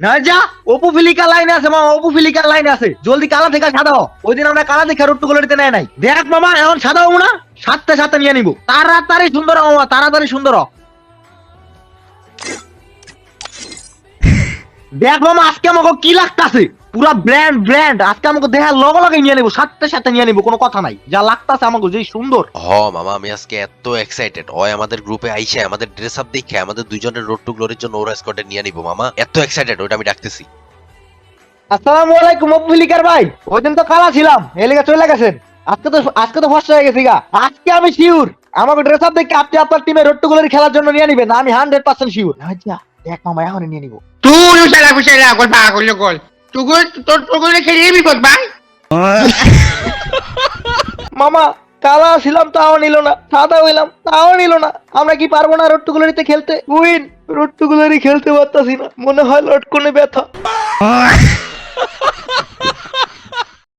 না যা অপু ফিলিকা লাইনে আছে মামা, অপু ফিলিকার লাইনে আছে, জলদি কালা থেকে সাদা হও। ওই দিন আমরা কালা দেখে রোট্টু গুলো দিতে নেয় নাই। দেখ মামা এখন সাদা হবো না, সাথে সাথে নিয়ে নিবো। তাড়াতাড়ি সুন্দর হ মামা, তাড়াতাড়ি সুন্দর হ। দেখ মামা আজকে আমাকে কি লাগতাছে, পুরা ব্র্যান্ড ব্র্যান্ড। আজকে আমাকে দেখার লগে লগে নিয়ে নিবো, সাথে সাথে নিয়ে নিবো, কোনো কথা নাই। যা লাগতাছে আমাকে যে সুন্দর। মামা আমি আজকে এত এক্সাইটেড হয়, আমাদের গ্রুপে আইসা আমাদের ড্রেস আপ দেখে আমাদের দুইজনের রোড টু গ্লোরির জন্য ওরা স্কোয়াডে নিয়ে নিবো মামা, এত এক্সাইটেড ওটা আমি ডাকতেছি। আসসালামু আলাইকুম অপু ফিলিকার ভাই, ওই দিন তো কালা ছিলাম, এলাকা চলে গেছেন। আজকে তো ফর্সা হয়ে গেছি গা। আজকে আমি শিওর আমাকে ড্রেস আপ দেখে আপনি আপনার টিমে রোট্টু গুলোর খেলার জন্য নিয়ে নিবেন, আমি 100% শিওর। দেখ মামা এখনই নিয়ে নিবো। তুই শালা ফুসালা গল পাগল গল তুই তোর খেলিয়ে বিপদ ভাই। মামা কালা ছিলাম তাও নিল না, সাদা হইলাম তাও নিল না। আমরা কি পারবো না রোট্টু গুলোরিতে খেলতে? উইন রোট্টু গুলোরি খেলতে পারতাছি না, মনে হয় লটকনে ব্যথা।